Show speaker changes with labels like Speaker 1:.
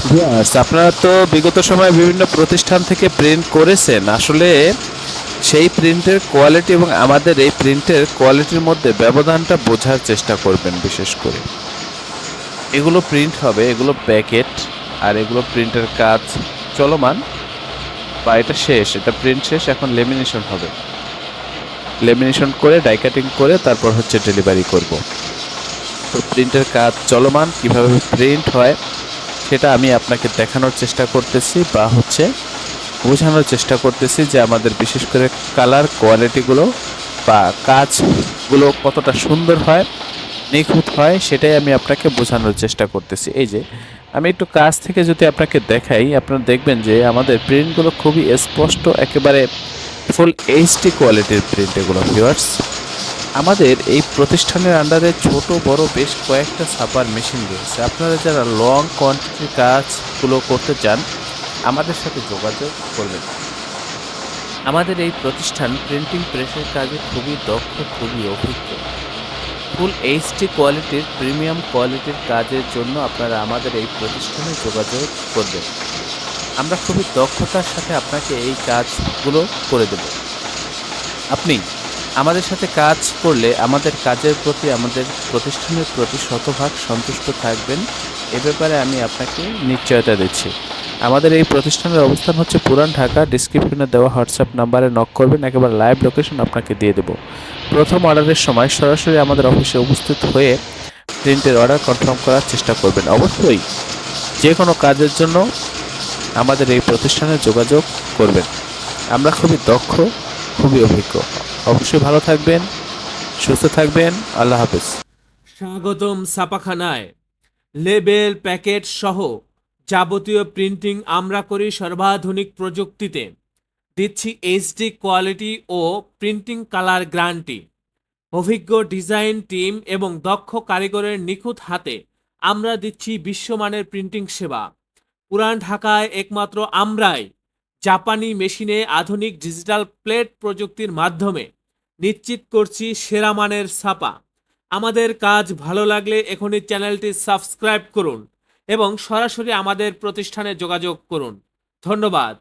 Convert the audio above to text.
Speaker 1: Viewers, আপনারা তো বিগত সময়ে বিভিন্ন প্রতিষ্ঠান থেকে প্রিন্ট করেছেন। আসলে সেই প্রিন্টের কোয়ালিটি এবং আমাদের এই প্রিন্টের কোয়ালিটির মধ্যে ব্যবধানটা বোঝার চেষ্টা করবেন বিশেষ করে। এগুলো প্রিন্ট হবে, এগুলো প্যাকেট, আর এগুলো প্রিন্টের কাজ চলমান বা এটা শেষ, এটা প্রিন্ট শেষ, এখন লেমিনেশন হবে। লেমিনেশন করে ডাই কাটিং করে তারপর হচ্ছে ডেলিভারি করব। তো প্রিন্টের কাজ চলমান, কিভাবে প্রিন্ট হয় সেটা আমি আপনাকে দেখানোর চেষ্টা করতেছি বা হচ্ছে বোঝানোর চেষ্টা করতেছি যে আমাদের বিশেষ করে কালার কোয়ালিটিগুলো বা কাজগুলো কতটা সুন্দর হয়, নিখুঁত হয়, সেটাই আমি আপনাকে বোঝানোর চেষ্টা করতেছি। এই যে আমি একটু কাছ থেকে যদি আপনাকে দেখাই, আপনারা দেখবেন যে আমাদের প্রিন্টগুলো খুবই স্পষ্ট, একেবারে ফুল এইচডি কোয়ালিটির প্রিন্ট এগুলো ভিউয়ার্স। আমাদের এই প্রতিষ্ঠানের আন্ডারে ছোট বড় বেশ কয়েকটা ছাপার মেশিন রয়েছে। আপনারা যারা লং কোয়ান্টিটির কাজগুলো করতে চান আমাদের সাথে যোগাযোগ করবেন। আমাদের এই প্রতিষ্ঠান প্রিন্টিং প্রেসের কাজে খুবই দক্ষ, খুবই অভিজ্ঞ। ফুল এইচডি কোয়ালিটির প্রিমিয়াম কোয়ালিটির কাজের জন্য আপনারা আমাদের এই প্রতিষ্ঠানে যোগাযোগ করবেন। আমরা খুবই দক্ষতার সাথে আপনাকে এই কাজগুলো করে দেব। আপনি আমাদের সাথে কাজ করলে আমাদের কাজের প্রতি, আমাদের প্রতিষ্ঠানের প্রতি শতভাগ সন্তুষ্ট থাকবেন, এ ব্যাপারে আমি আপনাকে নিশ্চয়তা দিচ্ছি। আমাদের এই প্রতিষ্ঠানের অবস্থান হচ্ছে পুরান ঢাকা। ডিসক্রিপশনে দেওয়া হোয়াটসঅ্যাপ নাম্বারে নক করবেন, একেবারে লাইভ লোকেশন আপনাকে দিয়ে দেব। প্রথম অর্ডারের সময় সরাসরি আমাদের অফিসে উপস্থিত হয়ে প্রিন্টের অর্ডার কনফার্ম করার চেষ্টা করবেন। অবশ্যই যে কোনো কাজের জন্য আমাদের এই প্রতিষ্ঠানে যোগাযোগ করবেন। আমরা খুবই দক্ষ, খুবই অভিজ্ঞ। অবশ্যই ভালো থাকবেন, সুস্থ থাকবেন। আল্লাহ হাফেজ।
Speaker 2: স্বাগতম ছাপাখানায়। লেবেল, প্যাকেট সহ যাবতীয় প্রিন্টিং আমরা করি সর্বাধুনিক প্রযুক্তিতে। দিচ্ছি এইচডি কোয়ালিটি ও প্রিন্টিং কালার গ্যারান্টি। অভিজ্ঞ ডিজাইন টিম এবং দক্ষ কারিগরের নিখুঁত হাতে আমরা দিচ্ছি বিশ্বমানের প্রিন্টিং সেবা। পুরান ঢাকায় একমাত্র আমরাই জাপানি মেশিনে আধুনিক ডিজিটাল প্লেট প্রযুক্তির মাধ্যমে নিশ্চিত করছি সেরা মানের ছাপা। আমাদের কাজ ভালো লাগলে এখনই চ্যানেলটি সাবস্ক্রাইব করুন এবং সরাসরি আমাদের প্রতিষ্ঠানে যোগাযোগ করুন। ধন্যবাদ।